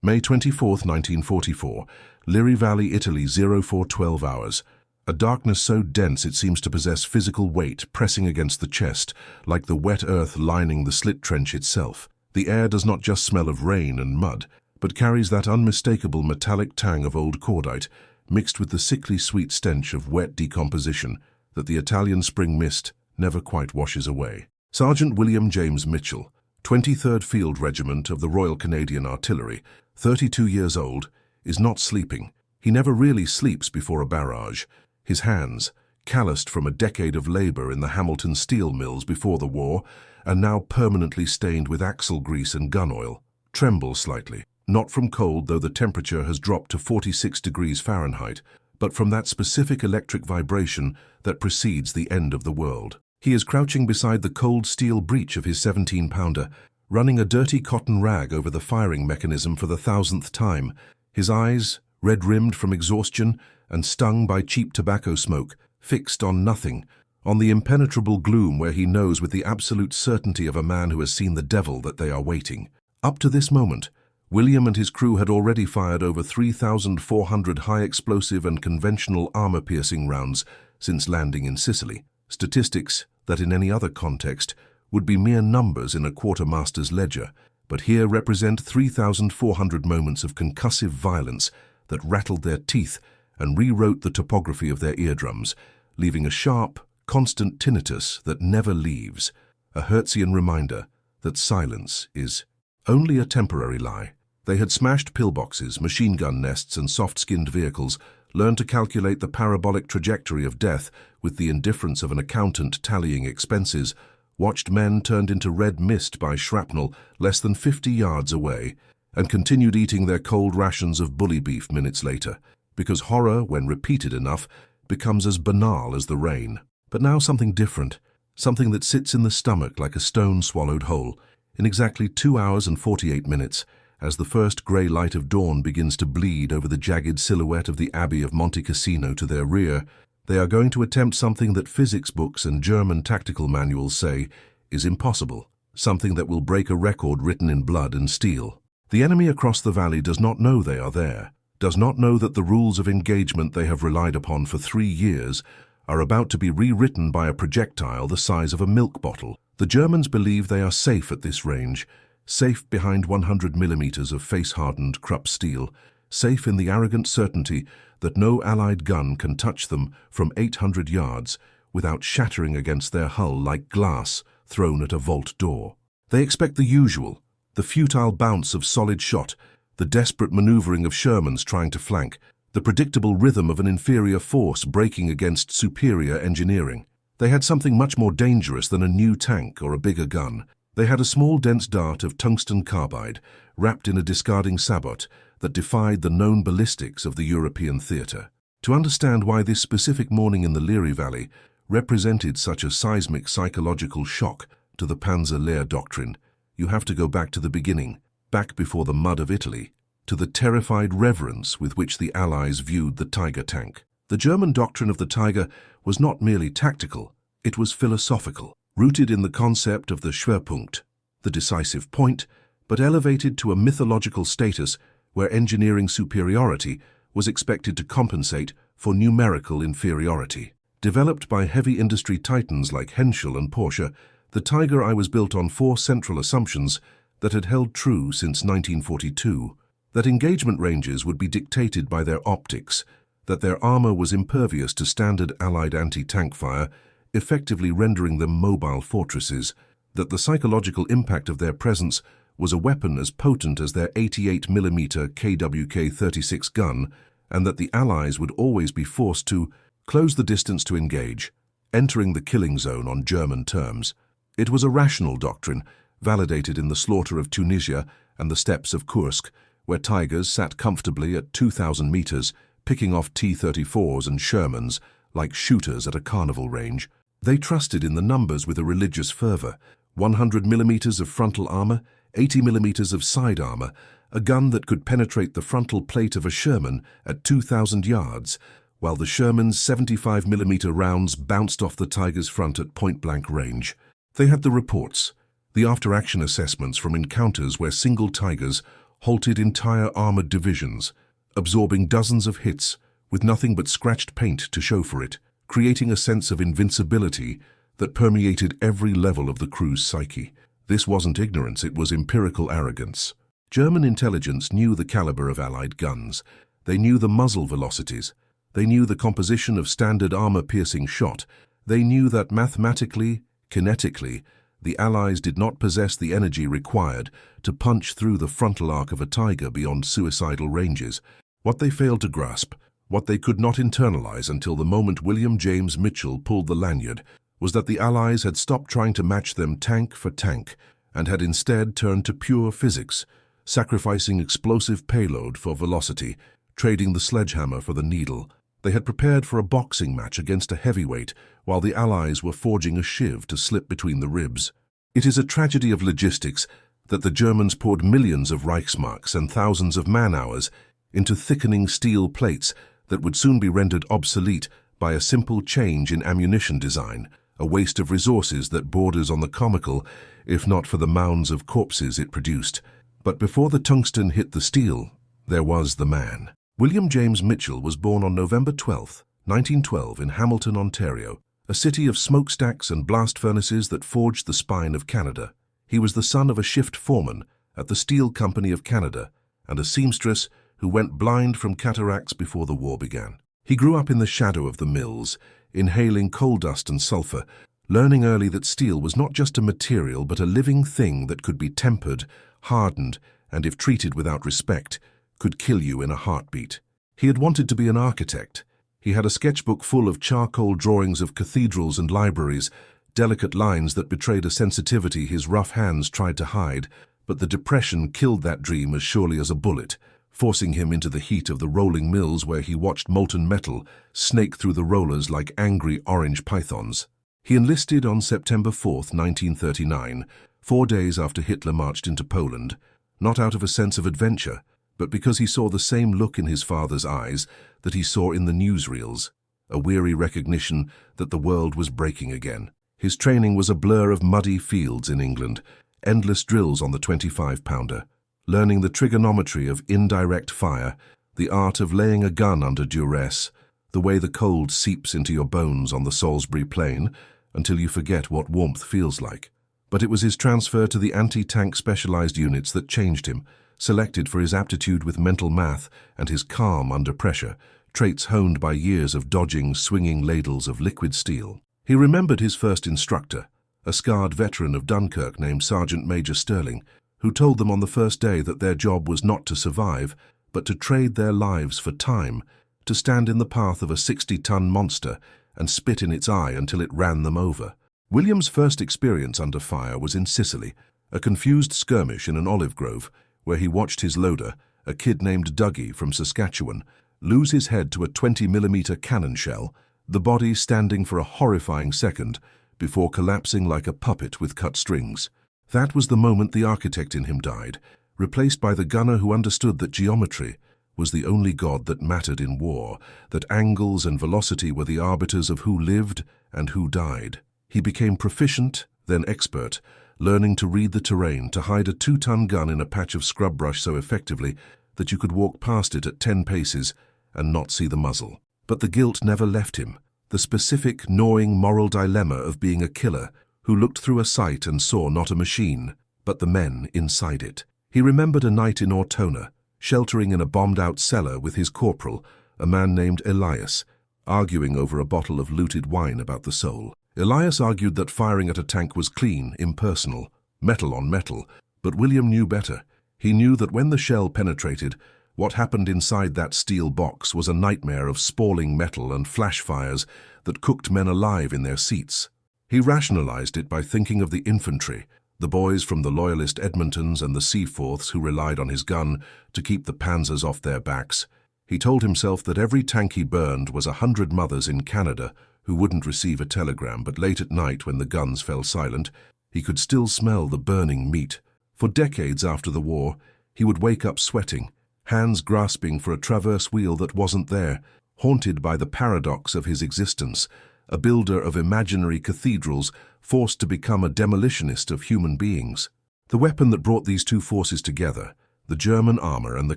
May 24, 1944, Liri Valley, Italy, 0412 hours. A darkness so dense it seems to possess physical weight pressing against the chest, like the wet earth lining the slit trench itself. The air does not just smell of rain and mud, but carries that unmistakable metallic tang of old cordite, mixed with the sickly sweet stench of wet decomposition that the Italian spring mist never quite washes away. Sergeant William James Mitchell, 23rd Field Regiment of the Royal Canadian Artillery, 32 years old, is not sleeping. He never really sleeps before a barrage. His hands, calloused from a decade of labor in the Hamilton steel mills before the war, and now permanently stained with axle grease and gun oil, tremble slightly, not from cold though the temperature has dropped to 46 degrees Fahrenheit, but from that specific electric vibration that precedes the end of the world. He is crouching beside the cold steel breech of his 17-pounder, running a dirty cotton rag over the firing mechanism for the 1000th time, his eyes, red-rimmed from exhaustion and stung by cheap tobacco smoke, fixed on nothing, on the impenetrable gloom where he knows with the absolute certainty of a man who has seen the devil that they are waiting. Up to this moment, William and his crew had already fired over 3,400 high-explosive and conventional armor-piercing rounds since landing in Sicily, statistics that in any other context would be mere numbers in a quartermaster's ledger, but here represent 3,400 moments of concussive violence that rattled their teeth and rewrote the topography of their eardrums, leaving a sharp, constant tinnitus that never leaves, a Hertzian reminder that silence is only a temporary lie. They had smashed pillboxes, machine gun nests, and soft-skinned vehicles, learned to calculate the parabolic trajectory of death with the indifference of an accountant tallying expenses, watched men turned into red mist by shrapnel less than 50 yards away, and continued eating their cold rations of bully beef minutes later, because horror, when repeated enough, becomes as banal as the rain. But now something different, something that sits in the stomach like a stone swallowed whole. In exactly 2 hours and 48 minutes, as the first grey light of dawn begins to bleed over the jagged silhouette of the Abbey of Monte Cassino to their rear, they are going to attempt something that physics books and German tactical manuals say is impossible, something that will break a record written in blood and steel. The enemy across the valley does not know they are there, does not know that the rules of engagement they have relied upon for 3 years are about to be rewritten by a projectile the size of a milk bottle. The Germans believe they are safe at this range, safe behind 100 millimeters of face-hardened Krupp steel, safe in the arrogant certainty that no Allied gun can touch them from 800 yards without shattering against their hull like glass thrown at a vault door. They expect the usual, the futile bounce of solid shot, the desperate maneuvering of Shermans trying to flank, the predictable rhythm of an inferior force breaking against superior engineering. They had something much more dangerous than a new tank or a bigger gun. They had a small dense dart of tungsten carbide wrapped in a discarding sabot that defied the known ballistics of the European theatre. To understand why this specific morning in the Liri Valley represented such a seismic psychological shock to the Panzer Lehr doctrine, you have to go back to the beginning, back before the mud of Italy, to the terrified reverence with which the Allies viewed the Tiger tank. The German doctrine of the Tiger was not merely tactical, it was philosophical, rooted in the concept of the Schwerpunkt, the decisive point, but elevated to a mythological status where engineering superiority was expected to compensate for numerical inferiority. Developed by heavy industry titans like Henschel and Porsche, the Tiger I was built on 4 central assumptions that had held true since 1942. That engagement ranges would be dictated by their optics, that their armor was impervious to standard Allied anti-tank fire, effectively rendering them mobile fortresses, that the psychological impact of their presence was a weapon as potent as their 88mm KWK-36 gun, and that the Allies would always be forced to close the distance to engage, entering the killing zone on German terms. It was a rational doctrine, validated in the slaughter of Tunisia and the steppes of Kursk, where Tigers sat comfortably at 2,000 meters, picking off T-34s and Shermans like shooters at a carnival range. They trusted in the numbers with a religious fervor. 100 millimeters of frontal armor, 80 millimeters of side armor, a gun that could penetrate the frontal plate of a Sherman at 2,000 yards, while the Sherman's 75mm rounds bounced off the Tiger's front at point-blank range. They had the reports, the after-action assessments from encounters where single Tigers, halted entire armored divisions, absorbing dozens of hits with nothing but scratched paint to show for it, creating a sense of invincibility that permeated every level of the crew's psyche. This wasn't ignorance, it was empirical arrogance. German intelligence knew the caliber of Allied guns. They knew the muzzle velocities. They knew the composition of standard armor-piercing shot. They knew that mathematically, kinetically, the Allies did not possess the energy required to punch through the frontal arc of a tiger beyond suicidal ranges. What they failed to grasp, what they could not internalize until the moment William James Mitchell pulled the lanyard, was that the Allies had stopped trying to match them tank for tank and had instead turned to pure physics, sacrificing explosive payload for velocity, trading the sledgehammer for the needle. They had prepared for a boxing match against a heavyweight, while the Allies were forging a shiv to slip between the ribs. It is a tragedy of logistics that the Germans poured millions of Reichsmarks and thousands of man-hours into thickening steel plates that would soon be rendered obsolete by a simple change in ammunition design, a waste of resources that borders on the comical, if not for the mounds of corpses it produced. But before the tungsten hit the steel, there was the man. William James Mitchell was born on November 12, 1912 in Hamilton, Ontario, a city of smokestacks and blast furnaces that forged the spine of Canada. He was the son of a shift foreman at the Steel Company of Canada and a seamstress who went blind from cataracts before the war began. He grew up in the shadow of the mills, inhaling coal dust and sulfur, learning early that steel was not just a material but a living thing that could be tempered, hardened, and if treated without respect, could kill you in a heartbeat. He had wanted to be an architect. He had a sketchbook full of charcoal drawings of cathedrals and libraries, delicate lines that betrayed a sensitivity his rough hands tried to hide, but the depression killed that dream as surely as a bullet, forcing him into the heat of the rolling mills where he watched molten metal snake through the rollers like angry orange pythons. He enlisted on September 4, 1939, 4 days after Hitler marched into Poland, not out of a sense of adventure, but because he saw the same look in his father's eyes that he saw in the newsreels, a weary recognition that the world was breaking again. His training was a blur of muddy fields in England, endless drills on the 25-pounder, learning the trigonometry of indirect fire, the art of laying a gun under duress, the way the cold seeps into your bones on the Salisbury Plain until you forget what warmth feels like. But it was his transfer to the anti-tank specialized units that changed him, selected for his aptitude with mental math and his calm under pressure, traits honed by years of dodging swinging ladles of liquid steel. He remembered his first instructor, a scarred veteran of Dunkirk named Sergeant Major Sterling, who told them on the first day that their job was not to survive, but to trade their lives for time, to stand in the path of a 60-ton monster and spit in its eye until it ran them over. William's first experience under fire was in Sicily, a confused skirmish in an olive grove, where he watched his loader, a kid named Dougie from Saskatchewan, lose his head to a 20mm cannon shell, the body standing for a horrifying second before collapsing like a puppet with cut strings. That was the moment the architect in him died, replaced by the gunner who understood that geometry was the only god that mattered in war, that angles and velocity were the arbiters of who lived and who died. He became proficient, then expert, learning to read the terrain, to hide a 2-ton gun in a patch of scrub brush so effectively that you could walk past it at 10 paces and not see the muzzle. But the guilt never left him, the specific, gnawing moral dilemma of being a killer who looked through a sight and saw not a machine, but the men inside it. He remembered a night in Ortona, sheltering in a bombed-out cellar with his corporal, a man named Elias, arguing over a bottle of looted wine about the soul. Elias argued that firing at a tank was clean, impersonal, metal on metal, but William knew better. He knew that when the shell penetrated, what happened inside that steel box was a nightmare of spalling metal and flash fires that cooked men alive in their seats. He rationalized it by thinking of the infantry, the boys from the Loyalist Edmontons and the Seaforths who relied on his gun to keep the panzers off their backs. He told himself that every tank he burned was 100 mothers in Canada who wouldn't receive a telegram, but late at night when the guns fell silent, he could still smell the burning meat. For decades after the war, he would wake up sweating, hands grasping for a traverse wheel that wasn't there, haunted by the paradox of his existence, a builder of imaginary cathedrals forced to become a demolitionist of human beings. The weapon that brought these two forces together, The German armor and the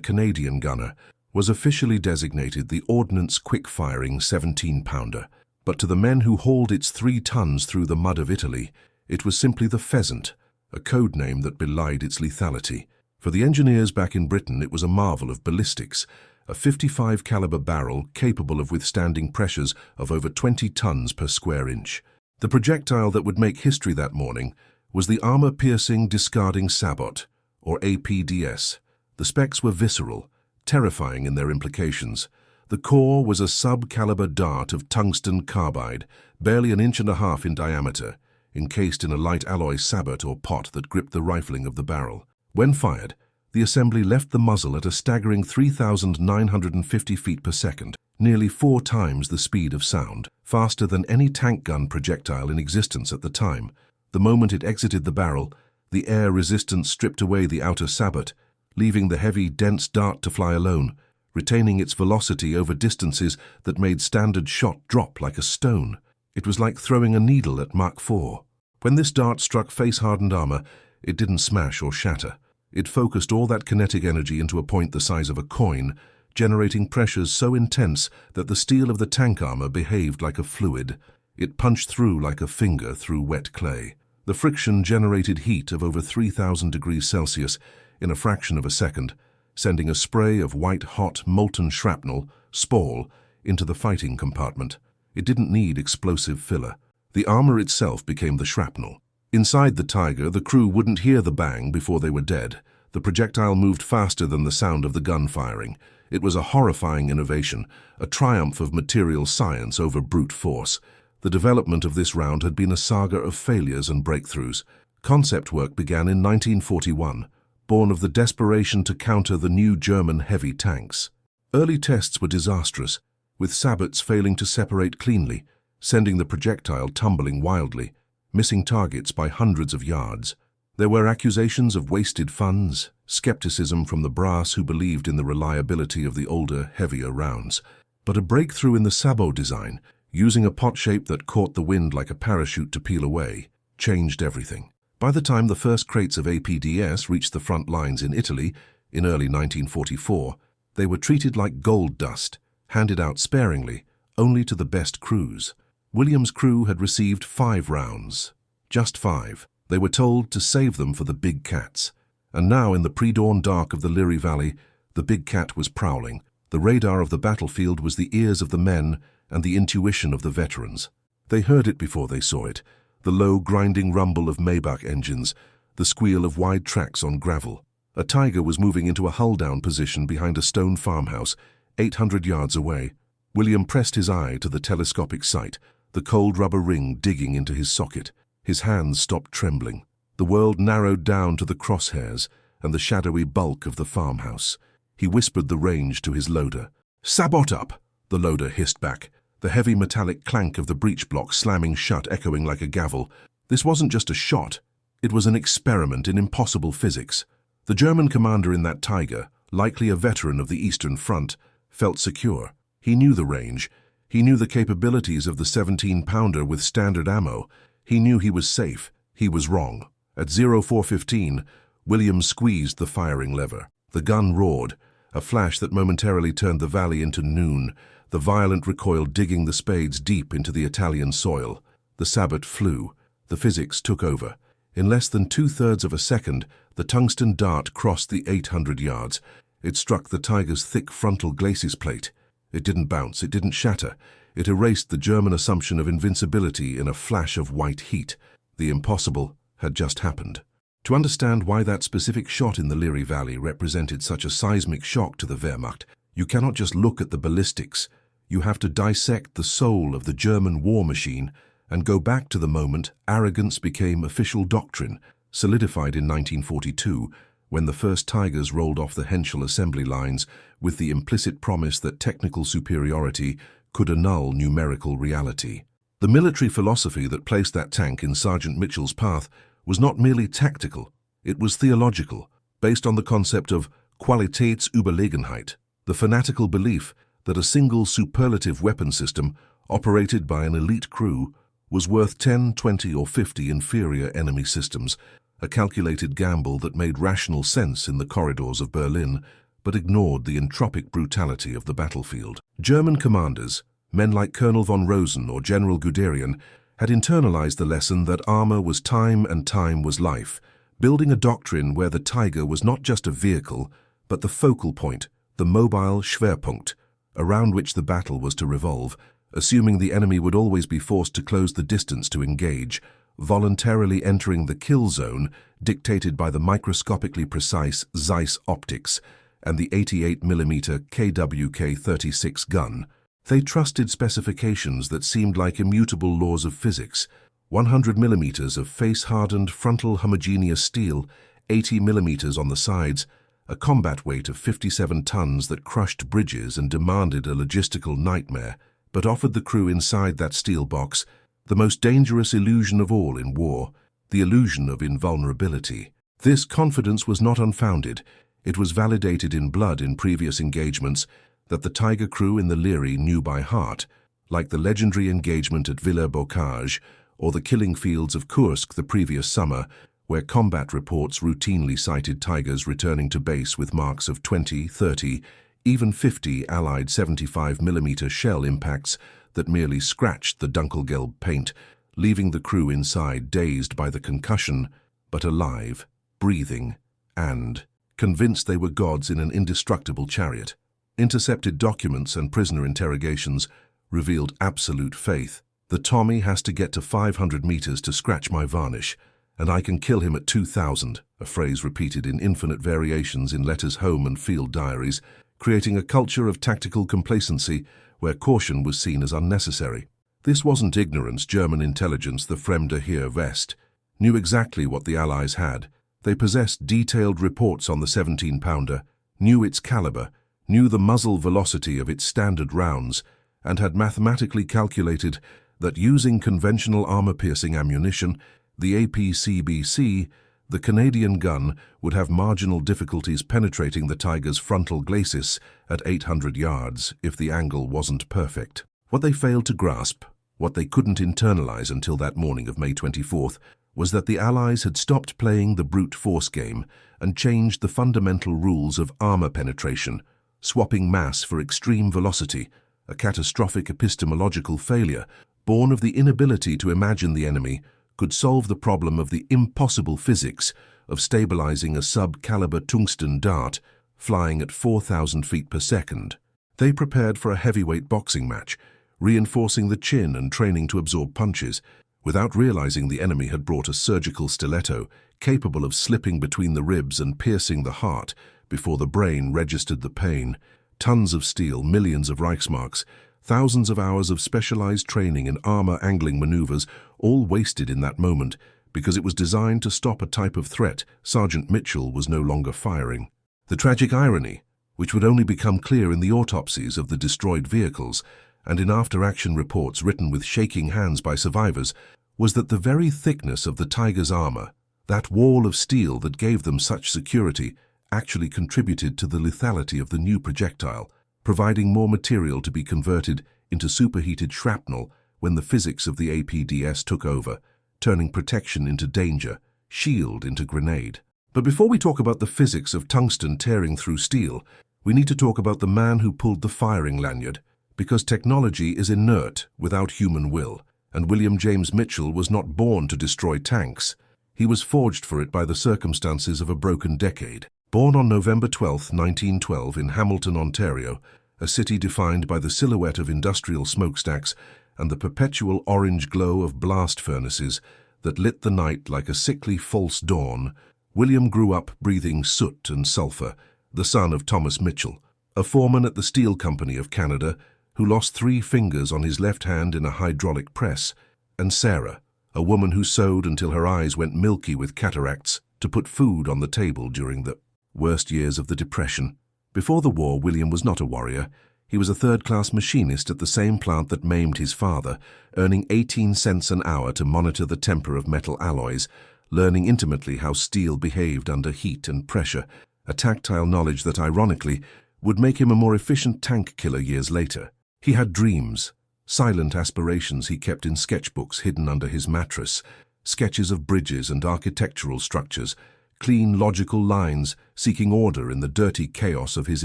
Canadian gunner was officially designated the Ordnance Quick-Firing 17-pounder, but to the men who hauled its 3 tons through the mud of Italy, it was simply the Pheasant, a code name that belied its lethality. For the engineers back in Britain, it was a marvel of ballistics, a 55 caliber barrel capable of withstanding pressures of over 20 tons per square inch. The projectile that would make history that morning was the armor-piercing discarding sabot, or APDS. The specs were visceral, terrifying in their implications. The core was a sub-caliber dart of tungsten carbide, barely 1.5 inches in diameter, encased in a light alloy sabot or pot that gripped the rifling of the barrel. When fired, the assembly left the muzzle at a staggering 3,950 feet per second, nearly 4 times the speed of sound, faster than any tank gun projectile in existence at the time. The moment it exited the barrel, the air resistance stripped away the outer sabot, leaving the heavy, dense dart to fly alone, retaining its velocity over distances that made standard shot drop like a stone. It was like throwing a needle at Mach 4. When this dart struck face-hardened armor, it didn't smash or shatter. It focused all that kinetic energy into a point the size of a coin, generating pressures so intense that the steel of the tank armor behaved like a fluid. It punched through like a finger through wet clay. The friction generated heat of over 3,000 degrees Celsius in a fraction of a second, sending a spray of white-hot molten shrapnel, spall, into the fighting compartment. It didn't need explosive filler. The armor itself became the shrapnel. Inside the Tiger, the crew wouldn't hear the bang before they were dead. The projectile moved faster than the sound of the gun firing. It was a horrifying innovation, a triumph of material science over brute force. The development of this round had been a saga of failures and breakthroughs. Concept work began in 1941, born of the desperation to counter the new German heavy tanks. Early tests were disastrous, with sabots failing to separate cleanly, sending the projectile tumbling wildly, missing targets by hundreds of yards. There were accusations of wasted funds, skepticism from the brass who believed in the reliability of the older, heavier rounds. But a breakthrough in the sabot design, using a pot shape that caught the wind like a parachute to peel away, changed everything. By the time the first crates of APDS reached the front lines in Italy, in early 1944, they were treated like gold dust, handed out sparingly, only to the best crews. Williams' crew had received 5 rounds. Just 5. They were told to save them for the big cats. And now, in the pre-dawn dark of the Liry Valley, the big cat was prowling. The radar of the battlefield was the ears of the men and the intuition of the veterans. They heard it before they saw it, the low, grinding rumble of Maybach engines, the squeal of wide tracks on gravel. A Tiger was moving into a hull-down position behind a stone farmhouse, 800 yards away. William pressed his eye to the telescopic sight, the cold rubber ring digging into his socket. His hands stopped trembling. The world narrowed down to the crosshairs and the shadowy bulk of the farmhouse. He whispered the range to his loader. "Sabot up!" the loader hissed back, the heavy metallic clank of the breech block slamming shut echoing like a gavel. This wasn't just a shot. It was an experiment in impossible physics. The German commander in that Tiger, likely a veteran of the Eastern Front, felt secure. He knew the range. He knew the capabilities of the 17-pounder with standard ammo. He knew he was safe. He was wrong. At 0415, Williams squeezed the firing lever. The gun roared, a flash that momentarily turned the valley into noon, the violent recoil digging the spades deep into the Italian soil. The sabot flew. The physics took over. In less than 2/3 of a second, the tungsten dart crossed the 800 yards. It struck the Tiger's thick frontal glacis plate. It didn't bounce, it didn't shatter. It erased the German assumption of invincibility in a flash of white heat. The impossible had just happened. To understand why that specific shot in the Liry Valley represented such a seismic shock to the Wehrmacht, you cannot just look at the ballistics. You have to dissect the soul of the German war machine and go back to the moment arrogance became official doctrine, solidified in 1942, when the first Tigers rolled off the Henschel assembly lines with the implicit promise that technical superiority could annul numerical reality. The military philosophy that placed that tank in Sergeant Mitchell's path was not merely tactical, it was theological, based on the concept of Qualitätsüberlegenheit, the fanatical belief that a single superlative weapon system, operated by an elite crew, was worth 10, 20, or 50 inferior enemy systems, a calculated gamble that made rational sense in the corridors of Berlin, but ignored the entropic brutality of the battlefield. German commanders, men like Colonel von Rosen or General Guderian, had internalized the lesson that armor was time and time was life, building a doctrine where the Tiger was not just a vehicle, but the focal point, the mobile Schwerpunkt, around which the battle was to revolve, assuming the enemy would always be forced to close the distance to engage, voluntarily entering the kill zone dictated by the microscopically precise Zeiss optics and the 88mm KWK-36 gun. They trusted specifications that seemed like immutable laws of physics: 100mm of face-hardened frontal homogeneous steel, 80mm on the sides, a combat weight of 57 tons that crushed bridges and demanded a logistical nightmare, but offered the crew inside that steel box the most dangerous illusion of all in war, the illusion of invulnerability. This confidence was not unfounded. It was validated in blood in previous engagements that the Tiger crew in the Leary knew by heart, like the legendary engagement at Villers-Bocage or the killing fields of Kursk the previous summer, where combat reports routinely cited Tigers returning to base with marks of 20, 30, even 50 Allied 75mm shell impacts that merely scratched the Dunkelgelb paint, leaving the crew inside dazed by the concussion, but alive, breathing, and convinced they were gods in an indestructible chariot. Intercepted documents and prisoner interrogations revealed absolute faith. The Tommy has to get to 500 meters to scratch my varnish, and I can kill him at 2,000, a phrase repeated in infinite variations in letters home and field diaries, creating a culture of tactical complacency where caution was seen as unnecessary. This wasn't ignorance. German intelligence, the Fremde Heer West, knew exactly what the Allies had. They possessed detailed reports on the 17-pounder, knew its caliber, knew the muzzle velocity of its standard rounds, and had mathematically calculated that using conventional armor-piercing ammunition, the APCBC, the Canadian gun, would have marginal difficulties penetrating the Tiger's frontal glacis at 800 yards if the angle wasn't perfect. What they failed to grasp, what they couldn't internalize until that morning of May 24th, was that the Allies had stopped playing the brute force game and changed the fundamental rules of armor penetration, swapping mass for extreme velocity, a catastrophic epistemological failure born of the inability to imagine the enemy could solve the problem of the impossible physics of stabilizing a sub-caliber tungsten dart flying at 4,000 feet per second. They prepared for a heavyweight boxing match, reinforcing the chin and training to absorb punches, without realizing the enemy had brought a surgical stiletto capable of slipping between the ribs and piercing the heart before the brain registered the pain. Tons of steel, millions of Reichsmarks, thousands of hours of specialized training in armor angling maneuvers, all wasted in that moment because it was designed to stop a type of threat Sergeant Mitchell was no longer firing. The tragic irony, which would only become clear in the autopsies of the destroyed vehicles and in after-action reports written with shaking hands by survivors, was that the very thickness of the Tiger's armor, that wall of steel that gave them such security, actually contributed to the lethality of the new projectile, providing more material to be converted into superheated shrapnel when the physics of the APDS took over, turning protection into danger, shield into grenade. But before we talk about the physics of tungsten tearing through steel, we need to talk about the man who pulled the firing lanyard, because technology is inert without human will, and William James Mitchell was not born to destroy tanks. He was forged for it by the circumstances of a broken decade. Born on November 12, 1912 in Hamilton, Ontario, a city defined by the silhouette of industrial smokestacks and the perpetual orange glow of blast furnaces that lit the night like a sickly false dawn, William grew up breathing soot and sulfur, the son of Thomas Mitchell, a foreman at the Steel Company of Canada who lost 3 fingers on his left hand in a hydraulic press, and Sarah, a woman who sewed until her eyes went milky with cataracts to put food on the table during the worst years of the Depression. Before the war, William was not a warrior. He was a third-class machinist at the same plant that maimed his father, earning 18 cents an hour to monitor the temper of metal alloys, learning intimately how steel behaved under heat and pressure, a tactile knowledge that, ironically, would make him a more efficient tank killer years later. He had dreams, silent aspirations he kept in sketchbooks hidden under his mattress, sketches of bridges and architectural structures, clean, logical lines seeking order in the dirty chaos of his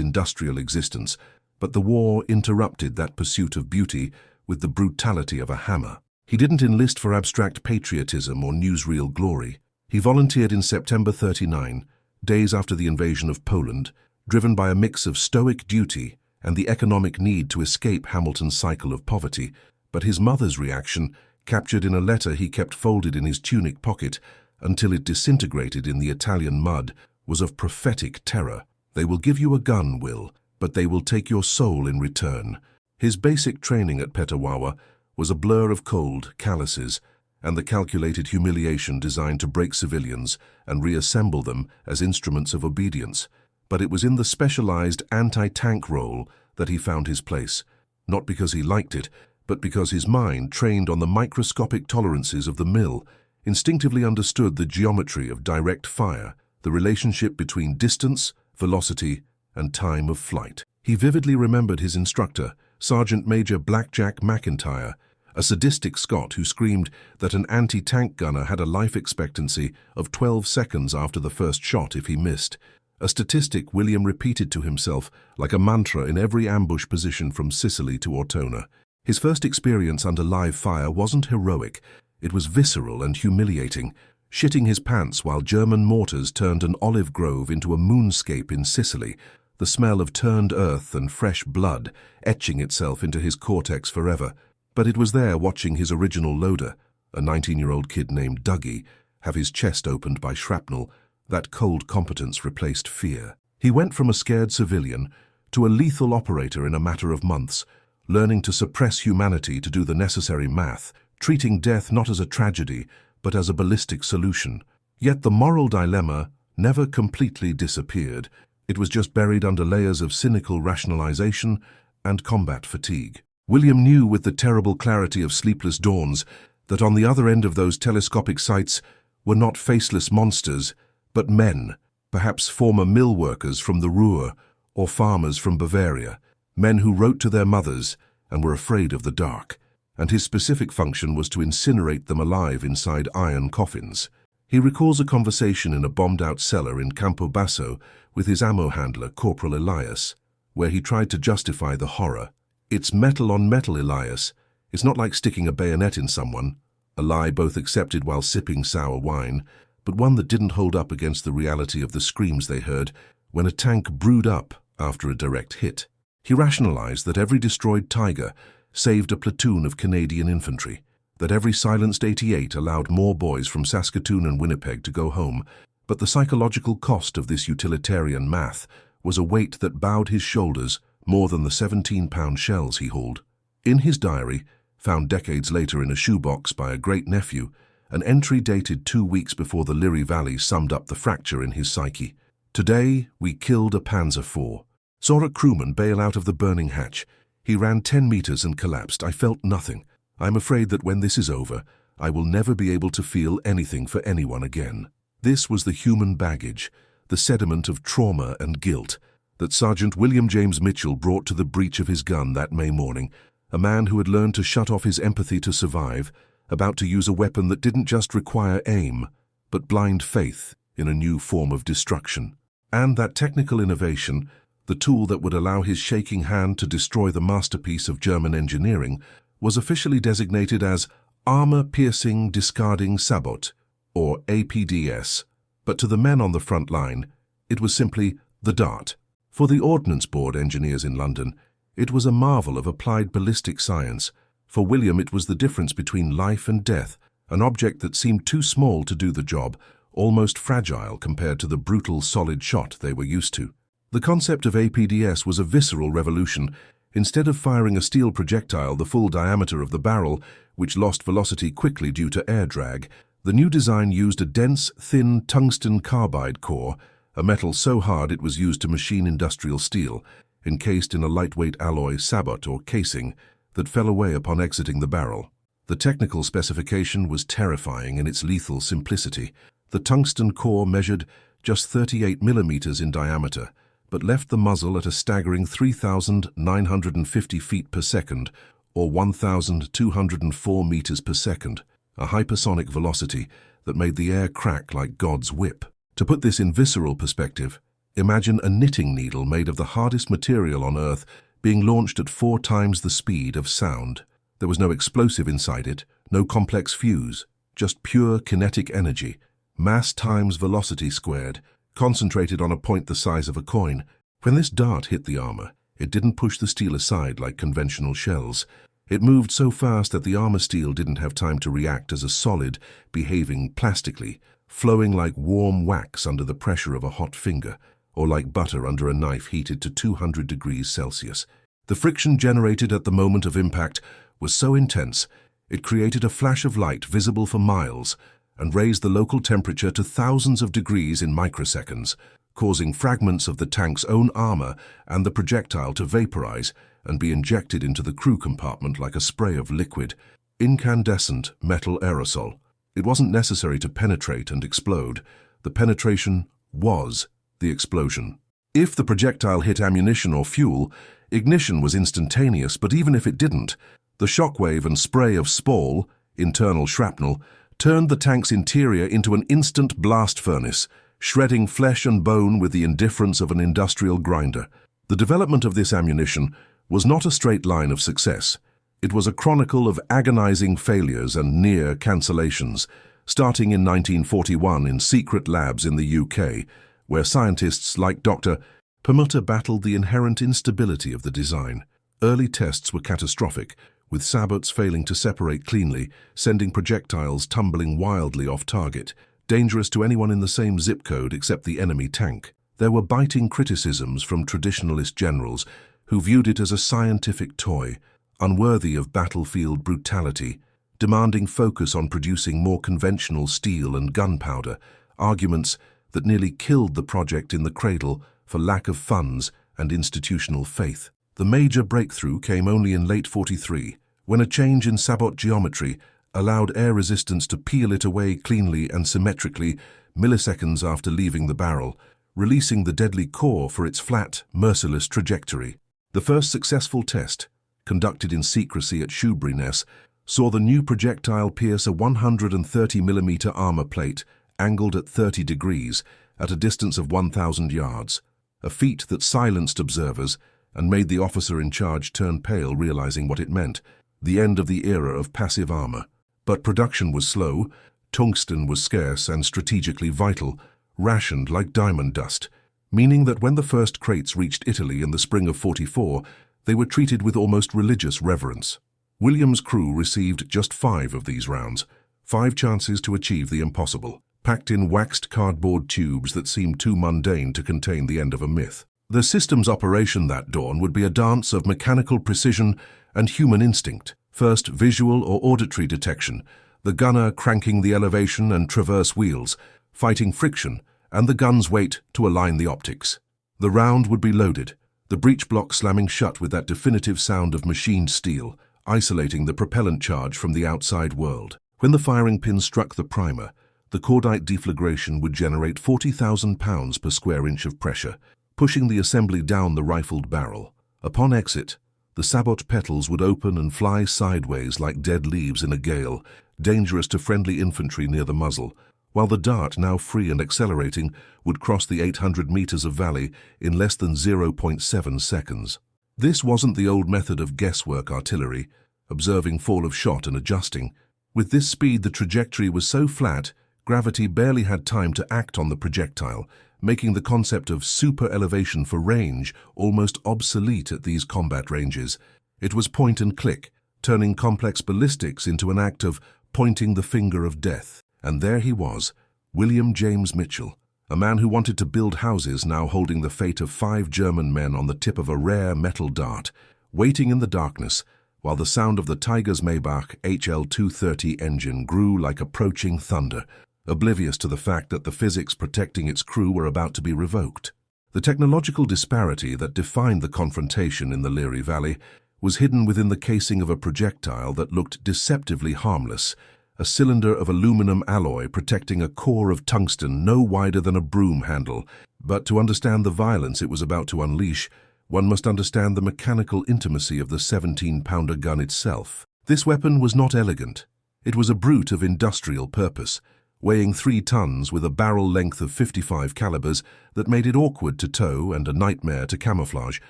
industrial existence. But the war interrupted that pursuit of beauty with the brutality of a hammer. He didn't enlist for abstract patriotism or newsreel glory. He volunteered in September 39, days after the invasion of Poland, driven by a mix of stoic duty and the economic need to escape Hamilton's cycle of poverty. But his mother's reaction, captured in a letter he kept folded in his tunic pocket until it disintegrated in the Italian mud, was of prophetic terror. "They will give you a gun, Will, but they will take your soul in return." His basic training at Petawawa was a blur of cold, calluses, and the calculated humiliation designed to break civilians and reassemble them as instruments of obedience. But it was in the specialized anti-tank role that he found his place, not because he liked it, but because his mind, trained on the microscopic tolerances of the mill, instinctively understood the geometry of direct fire, the relationship between distance, velocity, and time of flight. He vividly remembered his instructor, Sergeant Major Blackjack McIntyre, a sadistic Scot who screamed that an anti-tank gunner had a life expectancy of 12 seconds after the first shot if he missed, a statistic William repeated to himself like a mantra in every ambush position from Sicily to Ortona. His first experience under live fire wasn't heroic, it was visceral and humiliating, shitting his pants while German mortars turned an olive grove into a moonscape in Sicily, the smell of turned earth and fresh blood etching itself into his cortex forever. But it was there, watching his original loader, a 19-year-old kid named Dougie, have his chest opened by shrapnel, that cold competence replaced fear. He went from a scared civilian to a lethal operator in a matter of months, learning to suppress humanity to do the necessary math, treating death not as a tragedy, but as a ballistic solution. Yet the moral dilemma never completely disappeared. It was just buried under layers of cynical rationalization and combat fatigue. William knew with the terrible clarity of sleepless dawns that on the other end of those telescopic sights were not faceless monsters, but men, perhaps former mill workers from the Ruhr or farmers from Bavaria, men who wrote to their mothers and were afraid of the dark, and his specific function was to incinerate them alive inside iron coffins. He recalls a conversation in a bombed-out cellar in Campobasso with his ammo handler, Corporal Elias, where he tried to justify the horror. "It's metal on metal, Elias. It's not like sticking a bayonet in someone," a lie both accepted while sipping sour wine, but one that didn't hold up against the reality of the screams they heard when a tank brewed up after a direct hit. He rationalized that every destroyed Tiger saved a platoon of Canadian infantry, that every silenced 88 allowed more boys from Saskatoon and Winnipeg to go home, but the psychological cost of this utilitarian math was a weight that bowed his shoulders more than the 17-pound shells he hauled. In his diary, found decades later in a shoebox by a great-nephew, an entry dated 2 weeks before the Liri Valley summed up the fracture in his psyche. "Today, we killed a Panzer IV. Saw a crewman bail out of the burning hatch. He ran 10 meters and collapsed. I felt nothing. I'm afraid that when this is over, I will never be able to feel anything for anyone again." This was the human baggage, the sediment of trauma and guilt, that Sergeant William James Mitchell brought to the breech of his gun that May morning, a man who had learned to shut off his empathy to survive, about to use a weapon that didn't just require aim, but blind faith in a new form of destruction. And that technical innovation, the tool that would allow his shaking hand to destroy the masterpiece of German engineering, was officially designated as Armor-Piercing Discarding Sabot, or APDS, but to the men on the front line, it was simply the Dart. For the Ordnance Board engineers in London, it was a marvel of applied ballistic science. For William, it was the difference between life and death, an object that seemed too small to do the job, almost fragile compared to the brutal solid shot they were used to. The concept of APDS was a visceral revolution. Instead of firing a steel projectile the full diameter of the barrel, which lost velocity quickly due to air drag, the new design used a dense, thin tungsten carbide core, a metal so hard it was used to machine industrial steel, encased in a lightweight alloy sabot or casing that fell away upon exiting the barrel. The technical specification was terrifying in its lethal simplicity. The tungsten core measured just 38 millimeters in diameter, but left the muzzle at a staggering 3,950 feet per second, or 1,204 meters per second. a hypersonic velocity that made the air crack like God's whip. To put this in visceral perspective, imagine a knitting needle made of the hardest material on Earth being launched at 4 times the speed of sound. There was no explosive inside it, no complex fuse, just pure kinetic energy, mass times velocity squared, concentrated on a point the size of a coin. When this dart hit the armor, it didn't push the steel aside like conventional shells. It moved so fast that the armor steel didn't have time to react as a solid, behaving plastically, flowing like warm wax under the pressure of a hot finger, or like butter under a knife heated to 200 degrees Celsius. The friction generated at the moment of impact was so intense, it created a flash of light visible for miles and raised the local temperature to thousands of degrees in microseconds, causing fragments of the tank's own armor and the projectile to vaporize and be injected into the crew compartment like a spray of liquid, incandescent metal aerosol. It wasn't necessary to penetrate and explode. The penetration was the explosion. If the projectile hit ammunition or fuel, ignition was instantaneous, but even if it didn't, the shockwave and spray of spall, internal shrapnel, turned the tank's interior into an instant blast furnace, shredding flesh and bone with the indifference of an industrial grinder. The development of this ammunition was not a straight line of success. It was a chronicle of agonizing failures and near cancellations, starting in 1941 in secret labs in the UK, where scientists like Dr. Permutter battled the inherent instability of the design. Early tests were catastrophic, with sabots failing to separate cleanly, sending projectiles tumbling wildly off target, dangerous to anyone in the same zip code except the enemy tank. There were biting criticisms from traditionalist generals who viewed it as a scientific toy, unworthy of battlefield brutality, demanding focus on producing more conventional steel and gunpowder, arguments that nearly killed the project in the cradle for lack of funds and institutional faith. The major breakthrough came only in late '43, when a change in sabot geometry allowed air resistance to peel it away cleanly and symmetrically milliseconds after leaving the barrel, releasing the deadly core for its flat, merciless trajectory. The first successful test, conducted in secrecy at Shoeburyness, saw the new projectile pierce a 130mm armor plate angled at 30 degrees at a distance of 1,000 yards, a feat that silenced observers and made the officer in charge turn pale, realizing what it meant, the end of the era of passive armor. But production was slow, tungsten was scarce and strategically vital, rationed like diamond dust, meaning that when the first crates reached Italy in the spring of '44, they were treated with almost religious reverence. William's crew received just 5 of these rounds, 5 chances to achieve the impossible, packed in waxed cardboard tubes that seemed too mundane to contain the end of a myth. The system's operation that dawn would be a dance of mechanical precision and human instinct. First, visual or auditory detection, the gunner cranking the elevation and traverse wheels, fighting friction and the gun's weight to align the optics. The round would be loaded, the breech block slamming shut with that definitive sound of machined steel, isolating the propellant charge from the outside world. When the firing pin struck the primer, the cordite deflagration would generate 40,000 pounds per square inch of pressure, pushing the assembly down the rifled barrel. Upon exit, the sabot petals would open and fly sideways like dead leaves in a gale, dangerous to friendly infantry near the muzzle, while the dart, now free and accelerating, would cross the 800 meters of valley in less than 0.7 seconds. This wasn't the old method of guesswork artillery, observing fall of shot and adjusting. With this speed, the trajectory was so flat, gravity barely had time to act on the projectile, making the concept of super elevation for range almost obsolete at these combat ranges. It was point and click, turning complex ballistics into an act of pointing the finger of death. And there he was, William James Mitchell, a man who wanted to build houses, now holding the fate of 5 German men on the tip of a rare metal dart, waiting in the darkness, while the sound of the Tiger's Maybach HL-230 engine grew like approaching thunder, oblivious to the fact that the physics protecting its crew were about to be revoked. The technological disparity that defined the confrontation in the Leary Valley was hidden within the casing of a projectile that looked deceptively harmless, a cylinder of aluminum alloy protecting a core of tungsten no wider than a broom handle. But to understand the violence it was about to unleash, one must understand the mechanical intimacy of the 17-pounder gun itself. This weapon was not elegant. It was a brute of industrial purpose, weighing 3 tons with a barrel length of 55 calibers that made it awkward to tow and a nightmare to camouflage,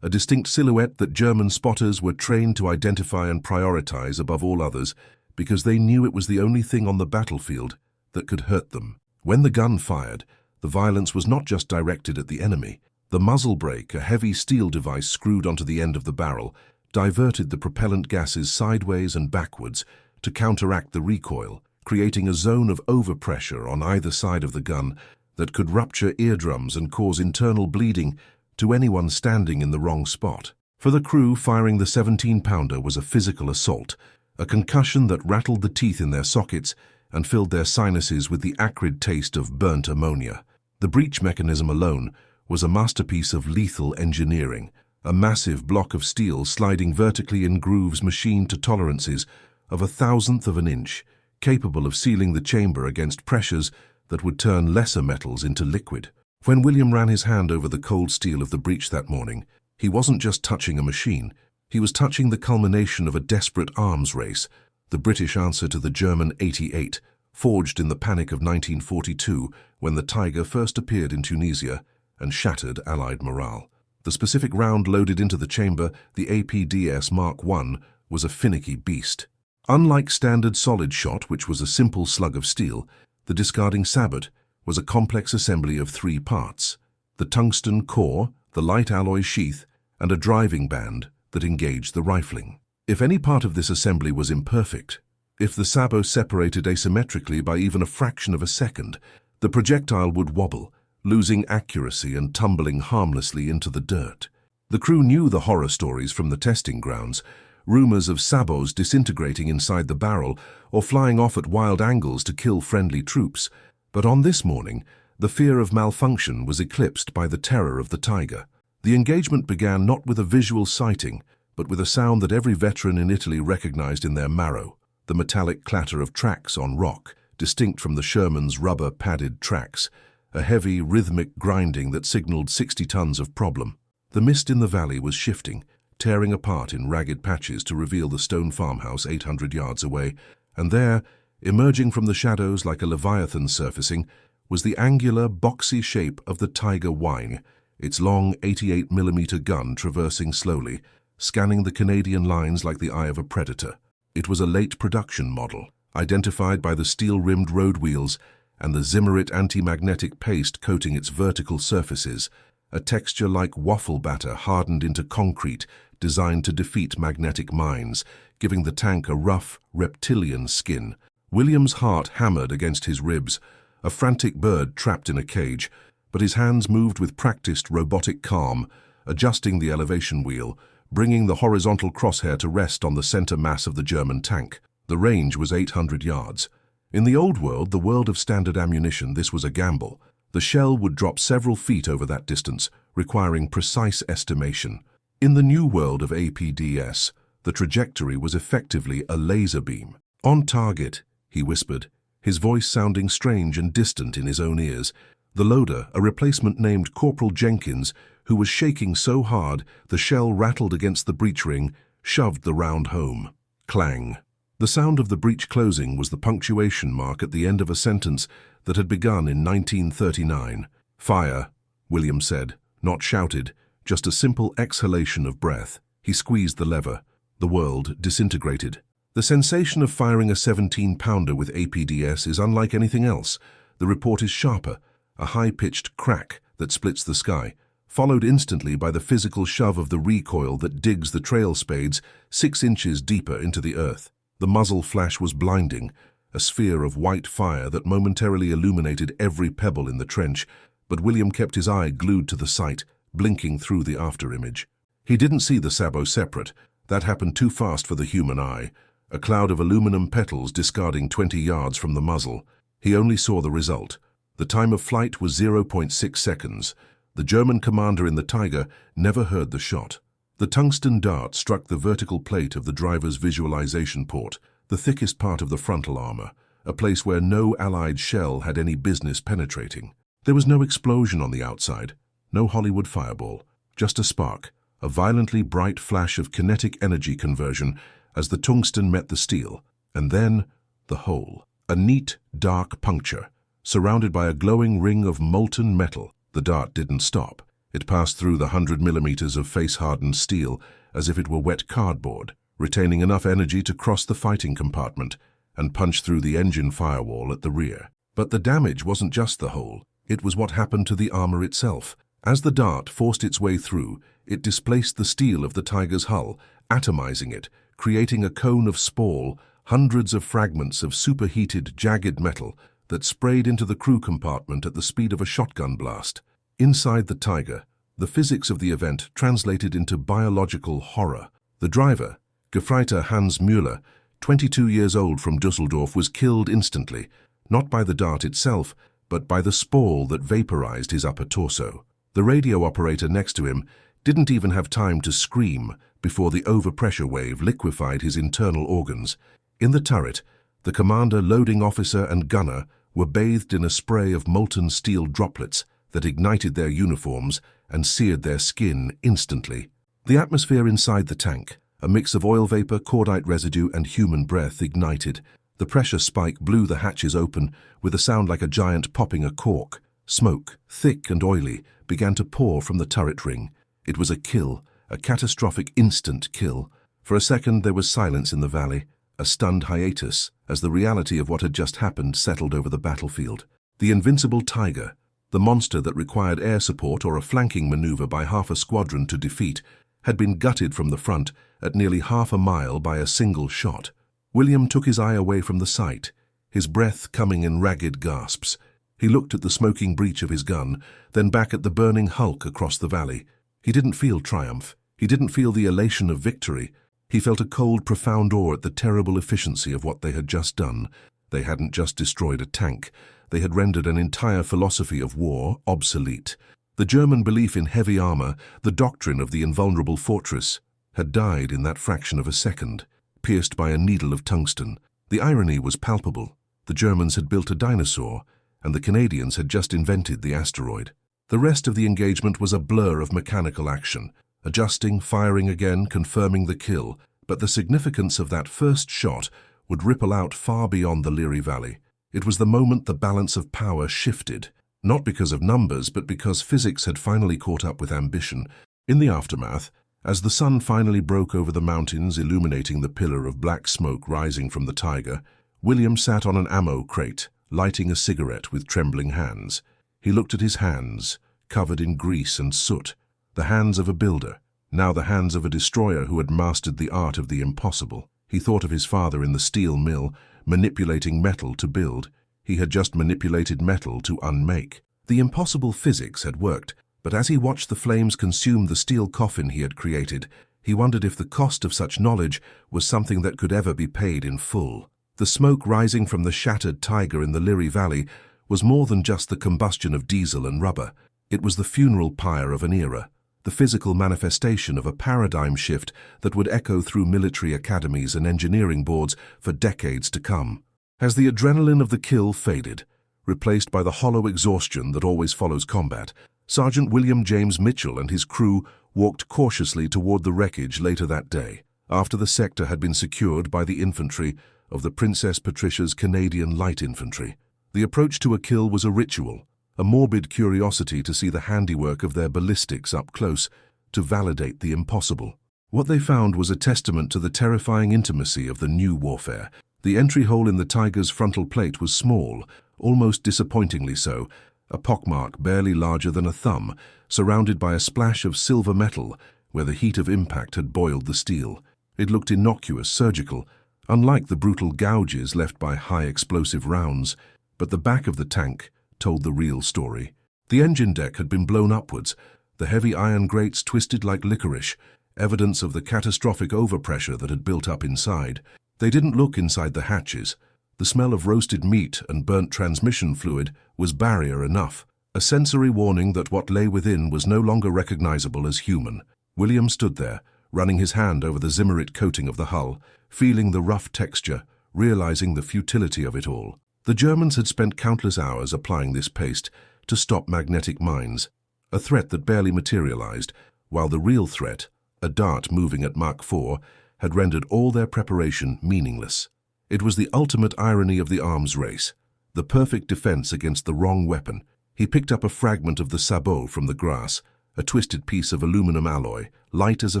a distinct silhouette that German spotters were trained to identify and prioritize above all others because they knew it was the only thing on the battlefield that could hurt them. When the gun fired, the violence was not just directed at the enemy. The muzzle brake, a heavy steel device screwed onto the end of the barrel, diverted the propellant gases sideways and backwards to counteract the recoil, creating a zone of overpressure on either side of the gun that could rupture eardrums and cause internal bleeding to anyone standing in the wrong spot. For the crew, firing the 17-pounder was a physical assault, a concussion that rattled the teeth in their sockets and filled their sinuses with the acrid taste of burnt ammonia. The breech mechanism alone was a masterpiece of lethal engineering, a massive block of steel sliding vertically in grooves machined to tolerances of 1/1000th of an inch, capable of sealing the chamber against pressures that would turn lesser metals into liquid. When William ran his hand over the cold steel of the breech that morning, he wasn't just touching a machine, he was touching the culmination of a desperate arms race, the British answer to the German 88, forged in the panic of 1942 when the Tiger first appeared in Tunisia and shattered Allied morale. The specific round loaded into the chamber, the APDS Mark I, was a finicky beast. Unlike standard solid shot, which was a simple slug of steel, the discarding sabot was a complex assembly of 3 parts: the tungsten core, the light alloy sheath, and a driving band that engaged the rifling. If any part of this assembly was imperfect, if the sabot separated asymmetrically by even a fraction of a second, the projectile would wobble, losing accuracy and tumbling harmlessly into the dirt. The crew knew the horror stories from the testing grounds, rumors of sabots disintegrating inside the barrel or flying off at wild angles to kill friendly troops. But on this morning, the fear of malfunction was eclipsed by the terror of the Tiger. The engagement began not with a visual sighting, but with a sound that every veteran in Italy recognized in their marrow: the metallic clatter of tracks on rock, distinct from the Sherman's rubber-padded tracks, a heavy, rhythmic grinding that signaled 60 tons of problem. The mist in the valley was shifting, tearing apart in ragged patches to reveal the stone farmhouse 800 yards away, and there, emerging from the shadows like a leviathan surfacing, was the angular, boxy shape of the Tiger Wine, its long 88mm gun traversing slowly, scanning the Canadian lines like the eye of a predator. It was a late production model, identified by the steel-rimmed road wheels and the Zimmerit anti-magnetic paste coating its vertical surfaces, a texture like waffle batter hardened into concrete designed to defeat magnetic mines, giving the tank a rough, reptilian skin. William's heart hammered against his ribs, a frantic bird trapped in a cage, but his hands moved with practiced robotic calm, adjusting the elevation wheel, bringing the horizontal crosshair to rest on the center mass of the German tank. The range was 800 yards. In the old world, the world of standard ammunition, this was a gamble. The shell would drop several feet over that distance, requiring precise estimation. In the new world of APDS, the trajectory was effectively a laser beam. "On target," he whispered, his voice sounding strange and distant in his own ears. The loader, a replacement named Corporal Jenkins, who was shaking so hard the shell rattled against the breech ring, shoved the round home. Clang. The sound of the breech closing was the punctuation mark at the end of a sentence that had begun in 1939. "Fire," William said, not shouted, just a simple exhalation of breath. He squeezed the lever. The world disintegrated. The sensation of firing a 17-pounder with APDS is unlike anything else. The report is sharper, a high-pitched crack that splits the sky, followed instantly by the physical shove of the recoil that digs the trail spades 6 inches deeper into the earth. The muzzle flash was blinding, a sphere of white fire that momentarily illuminated every pebble in the trench, but William kept his eye glued to the sight, blinking through the afterimage. He didn't see the sabot separate. That happened too fast for the human eye, a cloud of aluminum petals discarding 20 yards from the muzzle. He only saw the result. The time of flight was 0.6 seconds. The German commander in the Tiger never heard the shot. The tungsten dart struck the vertical plate of the driver's visualization port, the thickest part of the frontal armor, a place where no Allied shell had any business penetrating. There was no explosion on the outside, no Hollywood fireball, just a spark, a violently bright flash of kinetic energy conversion as the tungsten met the steel. And then, the hole. A neat, dark puncture, surrounded by a glowing ring of molten metal. The dart didn't stop. It passed through the 100 millimeters of face-hardened steel as if it were wet cardboard, retaining enough energy to cross the fighting compartment and punch through the engine firewall at the rear. But the damage wasn't just the hole. It was what happened to the armor itself. As the dart forced its way through, it displaced the steel of the Tiger's hull, atomizing it, creating a cone of spall, hundreds of fragments of superheated, jagged metal that sprayed into the crew compartment at the speed of a shotgun blast. Inside the Tiger, the physics of the event translated into biological horror. The driver, Gefreiter Hans Müller, 22 years old from Dusseldorf, was killed instantly, not by the dart itself, but by the spall that vaporized his upper torso. The radio operator next to him didn't even have time to scream before the overpressure wave liquefied his internal organs. In the turret, the commander, loading officer, and gunner were bathed in a spray of molten steel droplets that ignited their uniforms and seared their skin instantly. The atmosphere inside the tank, a mix of oil vapor, cordite residue, and human breath, ignited. The pressure spike blew the hatches open with a sound like a giant popping a cork. Smoke, thick and oily, began to pour from the turret ring. It was a kill, a catastrophic instant kill. For a second there was silence in the valley, a stunned hiatus, as the reality of what had just happened settled over the battlefield. The invincible Tiger, the monster that required air support or a flanking maneuver by half a squadron to defeat, had been gutted from the front at nearly half a mile by a single shot. William took his eye away from the sight, his breath coming in ragged gasps. He looked at the smoking breech of his gun, then back at the burning hulk across the valley. He didn't feel triumph. He didn't feel the elation of victory. He felt a cold, profound awe at the terrible efficiency of what they had just done. They hadn't just destroyed a tank. They had rendered an entire philosophy of war obsolete. The German belief in heavy armor, the doctrine of the invulnerable fortress, had died in that fraction of a second, pierced by a needle of tungsten. The irony was palpable. The Germans had built a dinosaur, and the Canadians had just invented the asteroid. The rest of the engagement was a blur of mechanical action, adjusting, firing again, confirming the kill, but the significance of that first shot would ripple out far beyond the Liri Valley. It was the moment the balance of power shifted, not because of numbers, but because physics had finally caught up with ambition. In the aftermath, as the sun finally broke over the mountains, illuminating the pillar of black smoke rising from the Tiger, William sat on an ammo crate, lighting a cigarette with trembling hands. He looked at his hands, covered in grease and soot, the hands of a builder, now the hands of a destroyer who had mastered the art of the impossible. He thought of his father in the steel mill, manipulating metal to build. He had just manipulated metal to unmake. The impossible physics had worked, but as he watched the flames consume the steel coffin he had created, he wondered if the cost of such knowledge was something that could ever be paid in full. The smoke rising from the shattered Tiger in the Liri Valley was more than just the combustion of diesel and rubber. It was the funeral pyre of an era, the physical manifestation of a paradigm shift that would echo through military academies and engineering boards for decades to come. As the adrenaline of the kill faded, replaced by the hollow exhaustion that always follows combat, Sergeant William James Mitchell and his crew walked cautiously toward the wreckage later that day, after the sector had been secured by the infantry of the Princess Patricia's Canadian Light Infantry. The approach to a kill was a ritual, a morbid curiosity to see the handiwork of their ballistics up close, to validate the impossible. What they found was a testament to the terrifying intimacy of the new warfare. The entry hole in the Tiger's frontal plate was small, almost disappointingly so, a pockmark barely larger than a thumb, surrounded by a splash of silver metal where the heat of impact had boiled the steel. It looked innocuous, surgical, unlike the brutal gouges left by high-explosive rounds, but the back of the tank told the real story. The engine deck had been blown upwards, the heavy iron grates twisted like licorice, evidence of the catastrophic overpressure that had built up inside. They didn't look inside the hatches. The smell of roasted meat and burnt transmission fluid was barrier enough, a sensory warning that what lay within was no longer recognizable as human. William stood there, running his hand over the zimmerit coating of the hull, feeling the rough texture, realizing the futility of it all. The Germans had spent countless hours applying this paste to stop magnetic mines, a threat that barely materialized, while the real threat, a dart moving at Mach 4, had rendered all their preparation meaningless. It was the ultimate irony of the arms race, the perfect defense against the wrong weapon. He picked up a fragment of the sabot from the grass, a twisted piece of aluminum alloy, light as a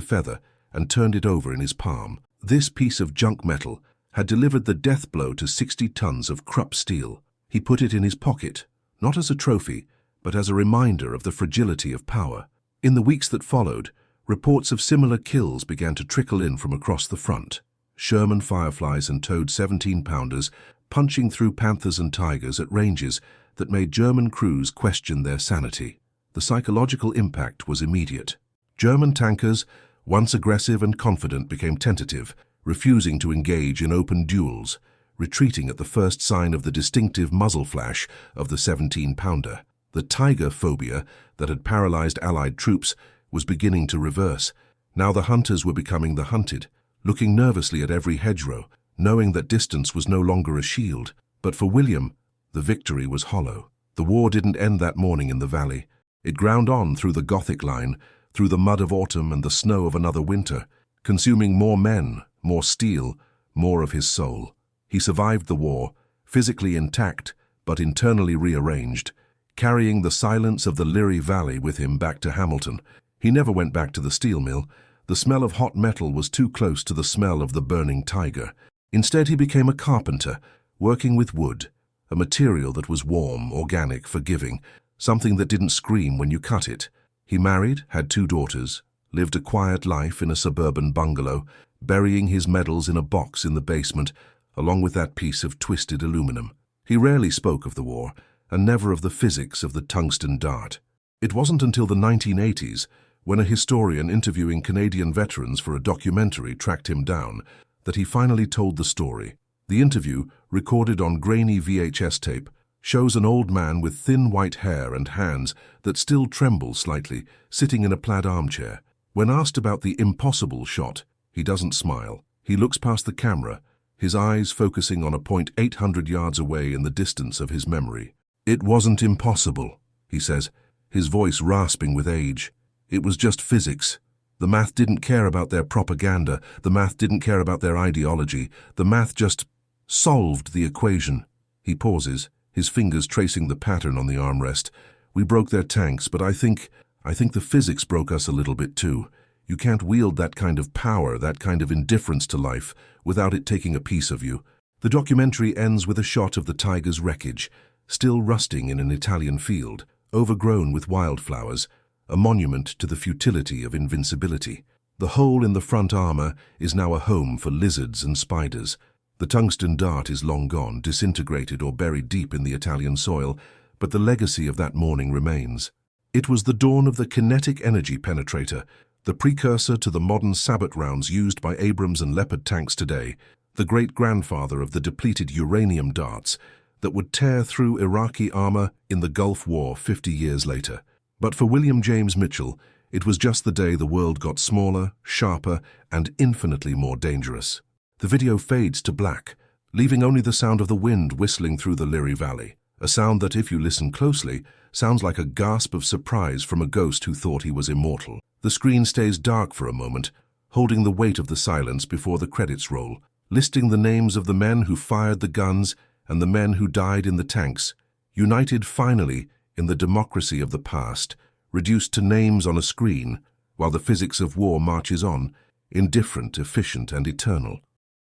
feather, and turned it over in his palm. This piece of junk metal had delivered the death blow to 60 tons of Krupp steel. He put it in his pocket, not as a trophy, but as a reminder of the fragility of power. In the weeks that followed, reports of similar kills began to trickle in from across the front. Sherman Fireflies and towed 17-pounders, punching through Panthers and Tigers at ranges that made German crews question their sanity. The psychological impact was immediate. German tankers, once aggressive and confident, became tentative, refusing to engage in open duels, retreating at the first sign of the distinctive muzzle flash of the 17-pounder. The Tiger phobia that had paralyzed Allied troops was beginning to reverse. Now the hunters were becoming the hunted, looking nervously at every hedgerow, knowing that distance was no longer a shield. But for William, the victory was hollow. The war didn't end that morning in the valley. It ground on through the Gothic line, through the mud of autumn and the snow of another winter, consuming more men, more steel, more of his soul. He survived the war, physically intact, but internally rearranged, carrying the silence of the Liry Valley with him back to Hamilton. He never went back to the steel mill. The smell of hot metal was too close to the smell of the burning Tiger. Instead, he became a carpenter, working with wood, a material that was warm, organic, forgiving, something that didn't scream when you cut it. He married, had 2 daughters, lived a quiet life in a suburban bungalow, burying his medals in a box in the basement, along with that piece of twisted aluminum. He rarely spoke of the war, and never of the physics of the tungsten dart. It wasn't until the 1980s, when a historian interviewing Canadian veterans for a documentary tracked him down, that he finally told the story. The interview, recorded on grainy VHS tape, shows an old man with thin white hair and hands that still tremble slightly, sitting in a plaid armchair. When asked about the impossible shot, he doesn't smile. He looks past the camera, his eyes focusing on a point 800 yards away in the distance of his memory. "It wasn't impossible," he says, his voice rasping with age. "It was just physics. The math didn't care about their propaganda. The math didn't care about their ideology. The math just solved the equation." He pauses, his fingers tracing the pattern on the armrest. "We broke their tanks, but I think the physics broke us a little bit too. You can't wield that kind of power, that kind of indifference to life, without it taking a piece of you." The documentary ends with a shot of the Tiger's wreckage, still rusting in an Italian field, overgrown with wildflowers, a monument to the futility of invincibility. The hole in the front armor is now a home for lizards and spiders. The tungsten dart is long gone, disintegrated or buried deep in the Italian soil, but the legacy of that morning remains. It was the dawn of the kinetic energy penetrator, the precursor to the modern Sabot rounds used by Abrams and Leopard tanks today, the great-grandfather of the depleted uranium darts that would tear through Iraqi armor in the Gulf War 50 years later. But for William James Mitchell, it was just the day the world got smaller, sharper, and infinitely more dangerous. The video fades to black, leaving only the sound of the wind whistling through the Liry Valley, a sound that, if you listen closely, sounds like a gasp of surprise from a ghost who thought he was immortal. The screen stays dark for a moment, holding the weight of the silence before the credits roll, listing the names of the men who fired the guns and the men who died in the tanks, united finally in the democracy of the past, reduced to names on a screen, while the physics of war marches on, indifferent, efficient, and eternal.